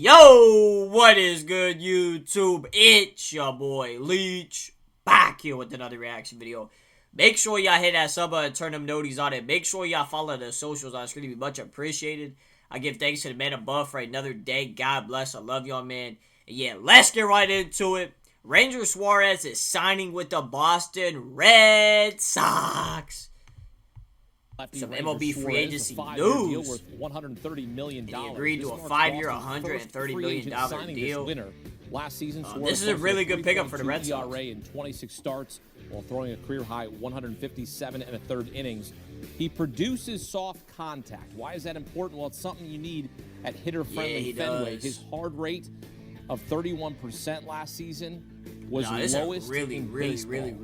Yo, what is good, YouTube? It's your boy Leach, back here with another reaction video. Make sure y'all hit that sub button and turn them noties on it. Make sure y'all follow the socials on screen. It'd be much appreciated. I give thanks to the man above for another day. God bless. I love y'all, man. And yeah, let's get right into it. Ranger Suarez is signing with the Boston Red Sox. Some MLB free agency news. Worth $130 million. And he agreed to a 5-year, $130 million deal. Last season, this is a really good pickup for the Red Sox. ERA in 26 starts while throwing a career-high 157 and a third innings. He produces soft contact. Why is that important? Well, it's something you need at hitter-friendly Fenway. His hard rate of 31% last season was lowest really in good addition. Welcome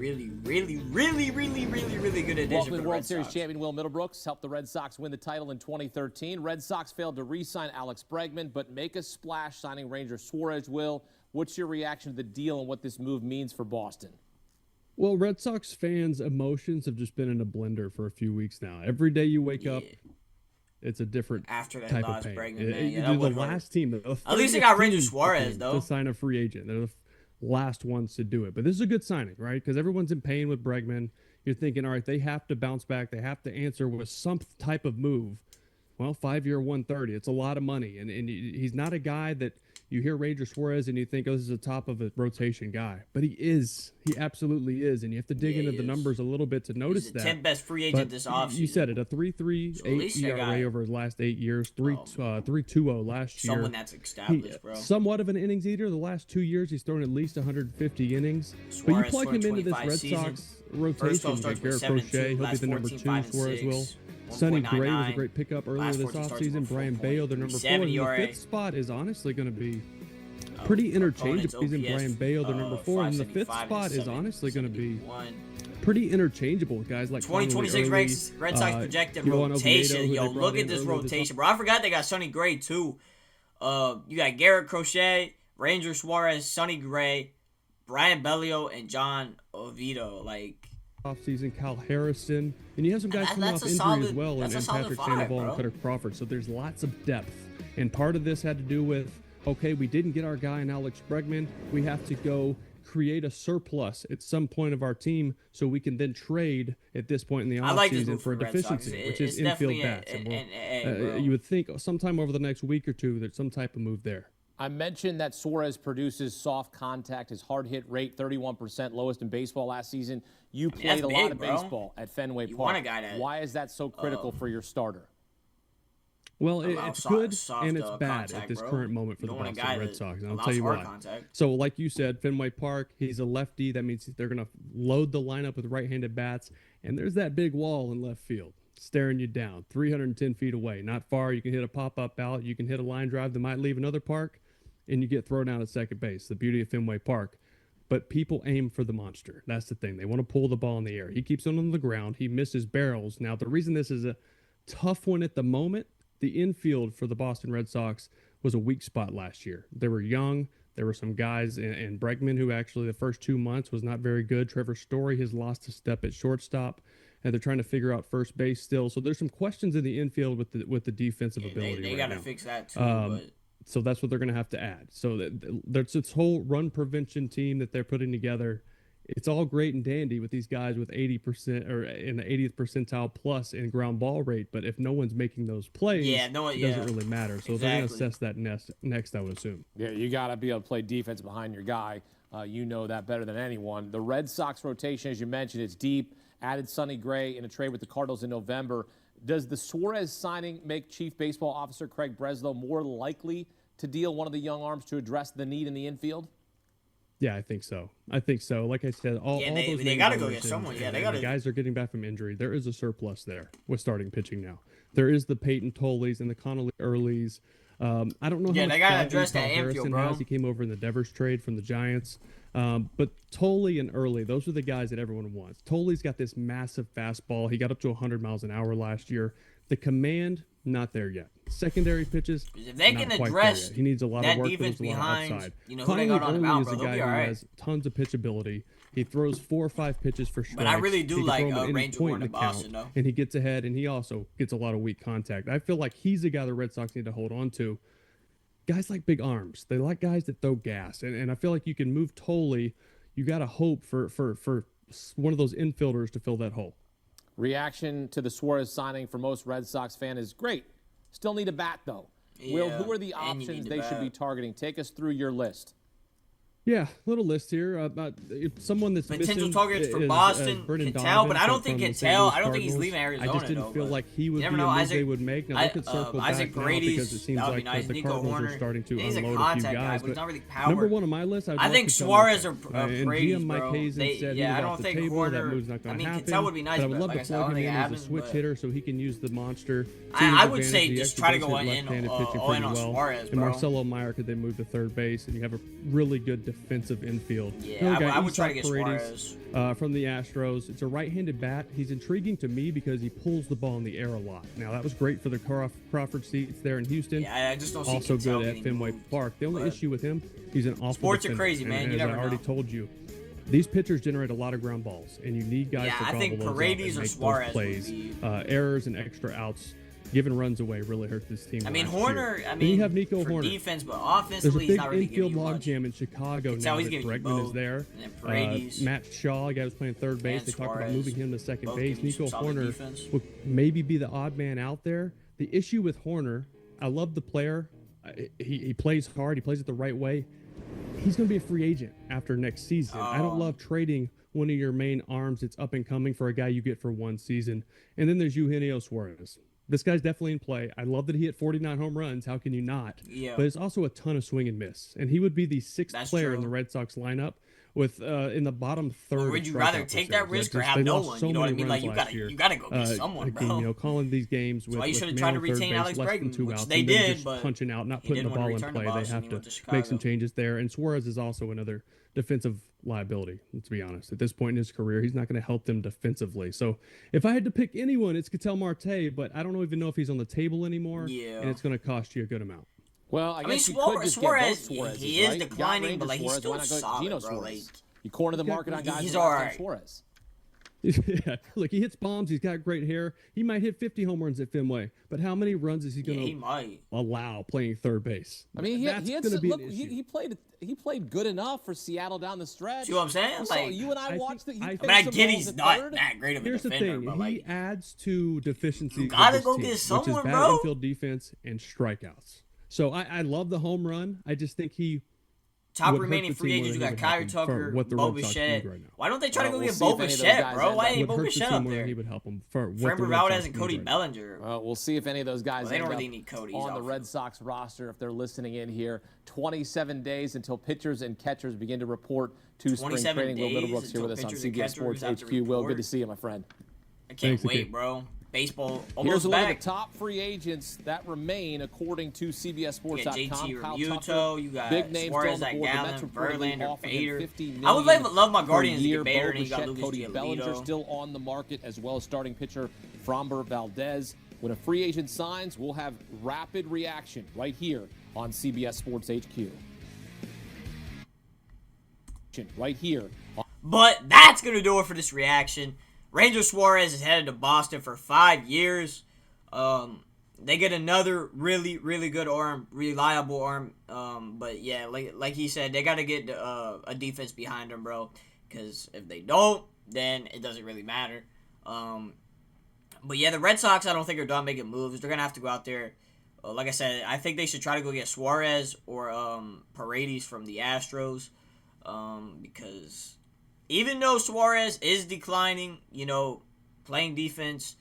for to the World Series Sox. champion Will Middlebrooks helped the Red Sox win the title in 2013. Red Sox failed to re-sign Alex Bregman, but make a splash signing Ranger Suarez. Will, what's your reaction to the deal and what this move means for Boston? Well, Red Sox fans' emotions have just been in a blender for a few weeks now. Every day you wake up, it's a different after that type of pain. Bregman, man. They're the last team. At least they got Ranger Suarez, though. To sign a free agent. They're the last ones to do it. But this is a good signing, right? Because everyone's in pain with Bregman. You're thinking, all right, they have to bounce back. They have to answer with some type of move. Well, 5-year, 130. It's a lot of money. And he's not a guy that you hear Ranger Suarez and you think, oh, this is a top of a rotation guy. But he is. He absolutely is. And you have to dig into the numbers a little bit to notice he's that. the 10th best free agent this offseason. You said it, a 3.38 ERA over his last 8 years, 3.20 last year. Someone that's established, bro. Somewhat of an innings eater. The last 2 years, he's thrown at least 150 innings. Suarez, but you plug him into this Red Sox rotation, like Garrett Crochet, he'll be the number 2, Suarez will. Sonny Gray was a great pickup earlier this offseason. Brian Bayo, their number 4. And the 5th spot is honestly going to be pretty interchangeable. He's in Brian Bayo, their number 4. And the 5th spot is honestly going to be pretty intercable with guys like 2026 Red Sox projected rotation. Yo, look at this rotation, bro. I forgot they got Sonny Gray, too. You got Garrett Crochet, Ranger Suarez, Sonny Gray, Brian Belio, and John Oviedo. Like, offseason, Kyle Harrison, and you have some guys coming off injury as well, and Patrick Sandoval and Cutter Crawford. So there's lots of depth, and part of this had to do with, okay, we didn't get our guy in Alex Bregman. We have to go create a surplus at some point of our team so we can then trade at this point in the offseason for a deficiency, which is infield bats. You would think sometime over the next week or two there's some type of move there. I mentioned that Suarez produces soft contact. His hard hit rate, 31%, lowest in baseball last season. You played a lot of baseball at Fenway Park. Why is that so critical for your starter? Well, it's good and it's bad at this current moment for the Boston Red Sox. And I'll tell you why. So, like you said, Fenway Park, he's a lefty. That means they're going to load the lineup with right-handed bats. And there's that big wall in left field staring you down, 310 feet away. Not far. You can hit a pop-up out. You can hit a line drive that might leave another park, and you get thrown out at second base. The beauty of Fenway Park. But people aim for the monster. That's the thing. They want to pull the ball in the air. He keeps it on the ground. He misses barrels. Now, the reason this is a tough one at the moment, the infield for the Boston Red Sox was a weak spot last year. They were young. There were some guys, and Bregman, who actually the first 2 months was not very good. Trevor Story has lost a step at shortstop, and they're trying to figure out first base still. So there's some questions in the infield with the defensive ability. They got to fix that too. So that's what they're going to have to add. So there's this whole run prevention team that they're putting together. It's all great and dandy with these guys with 80% or in the 80th percentile plus in ground ball rate. But if no one's making those plays, it doesn't really matter. So they're going to assess that next, I would assume. Yeah, you got to be able to play defense behind your guy. You know that better than anyone. The Red Sox rotation, as you mentioned, it's deep. Added Sonny Gray in a trade with the Cardinals in November. Does the Suarez signing make Chief Baseball Officer Craig Breslow more likely to deal one of the young arms to address the need in the infield? Yeah, I think so. Like I said, all those they got to go get someone. Yeah, they got to. The guys are getting back from injury. There is a surplus there with starting pitching now. There is the Peyton Tolleys and the Connolly Earlys. I don't know how much they got to address that infield, bro. He came over in the Devers trade from the Giants. But Tolley and Early, those are the guys that everyone wants. Tolley's got this massive fastball. He got up to 100 miles an hour last year. The command, not there yet. Secondary pitches, if they can address he needs a lot of work. Defense behind, outside. Who they got on the mound, bro, is a guy who has tons of pitchability. He throws 4 or 5 pitches for strikes. But I really do like Ranger going to Boston, though. And he gets ahead, and he also gets a lot of weak contact. I feel like he's the guy the Red Sox need to hold on to. guys like big arms. They like guys that throw gas. And I feel like you can move Tolley. You got to hope for one of those infielders to fill that hole. Reaction to the Suarez signing for most Red Sox fan is great. Still need a bat, though. Yeah, Will, who are the options they should be targeting? Take us through your list. Yeah, little list here. Someone that's potential targets for Boston, Cattell, but I don't think Cattell. I don't think he's leaving Arizona. I just didn't feel like he would be a move they would make. Now they could circle back now because it seems like the Cardinals are starting to unload a few guys. But number one on my list, I think Suarez or Paredes, Mike Hazen said I don't think Horner. That move's not going to happen. Cattell would be nice, but I would love to plug him in as a switch hitter so he can use the monster. I would say just try to go in on Suarez, and Marcelo Meyer could then move to third base, and you have a really good defensive infield. Yeah, I would try to get Suarez. From the Astros. It's a right-handed bat. He's intriguing to me because he pulls the ball in the air a lot. Now, that was great for the Crawford seats there in Houston. Yeah, I just don't see also good at Fenway Park. The only issue with him, he's an awful sports defender. Are crazy, man. And you never I already told you, these pitchers generate a lot of ground balls, and you need guys to gobble those up and make those plays. Errors and extra outs. Giving runs away really hurt this team. I mean, Horner. I mean, you have Nico for Horner. Defense, but offensively, he's not really infield giving logjam in Chicago now that Bregman is there. Matt Shaw, a guy who's playing third base. They talked about moving him to second base. Nico Horner would maybe be the odd man out there. The issue with Horner, I love the player. He plays hard. He plays it the right way. He's going to be a free agent after next season. I don't love trading one of your main arms that's up and coming for a guy you get for one season. And then there's Eugenio Suarez. This guy's definitely in play. I love that he hit 49 home runs. How can you not? Yeah. But it's also a ton of swing and miss. And he would be the sixth player in the Red Sox lineup with in the bottom third. Or would you rather take that risk or have no one? You know what I mean? Like, you gotta go get someone, bro. You know, calling these games with you should have tried to retain Alex Bregman, which they did, but punching out, not putting the ball in play. They have to make some changes there. And Suarez is also another defensive liability, let's be honest. At this point in his career, he's not going to help them defensively. So if I had to pick anyone, it's Ketel Marte, but I don't even know if he's on the table anymore, and it's going to cost you a good amount. Well, I guess you could just Suarez, get both Suarezes, he is right? declining, but like, he's still solid, bro. Like, you corner the market on guys he's all right. Suarez. Yeah, look, he hits bombs. He's got great hair. He might hit 50 home runs at Fenway, but how many runs is he going to allow playing third base? I mean, he played good enough for Seattle down the stretch. See what I'm saying? Like, you and I watched it. I get he's not that great of a defender. Here's the thing: he adds to deficiencies. You gotta go get someone, which is bad infield defense and strikeouts. So I love the home run. I just think he. Top remaining free agents, you got Kyle Tucker, Bo Bichette. Right, why don't they try to go get Bo Bichette, bro? Why ain't Bo Bichette up there? He would help him for Framber Valdez and Cody Bellinger. We'll see if any of those guys they don't really need Cody on the Red Sox roster if they're listening in here. 27 days until pitchers and catchers begin to report to spring training. Will Middlebrooks here with us on CBS Sports HQ. Will, good to see you, my friend. I can't wait, bro. Baseball Here's a look back. at the top free agents that remain according to CBSSports.com. JT Realmuto, you got big names Suarez on at board. Gallen, Verlander, Bader. I would love my Guardians to get Bader, and you got Lucas Cody Bellinger still on the market, as well as starting pitcher Framber Valdez. When a free agent signs, we'll have rapid reaction right here on CBS Sports HQ. Right here. But that's going to do it for this reaction. Ranger Suarez is headed to Boston for 5 years. They get another really, really good arm, reliable arm. But yeah, like he said, they got to get a defense behind him, bro. Because if they don't, then it doesn't really matter. But yeah, the Red Sox, I don't think are done making moves. They're gonna have to go out there. Like I said, I think they should try to go get Suarez or Paredes from the Astros. Because even though Suarez is declining, you know, playing defense,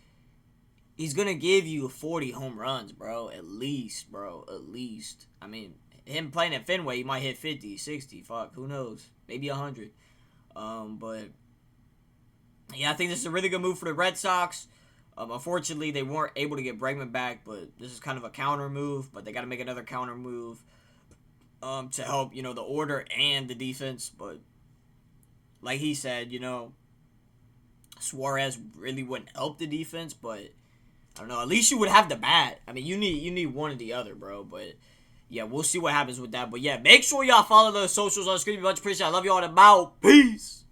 he's going to give you 40 home runs, bro. At least, bro. At least. I mean, him playing at Fenway, he might hit 50, 60. Fuck, who knows? Maybe 100. But, yeah, I think this is a really good move for the Red Sox. Unfortunately, they weren't able to get Bregman back, but this is kind of a counter move. But they got to make another counter move to help, you know, the order and the defense. But like he said, you know, Suarez really wouldn't help the defense, but I don't know. At least you would have the bat. I mean, you need one or the other, bro. But yeah, we'll see what happens with that. But yeah, make sure y'all follow the socials on the screen. Much appreciated. I love y'all. Peace.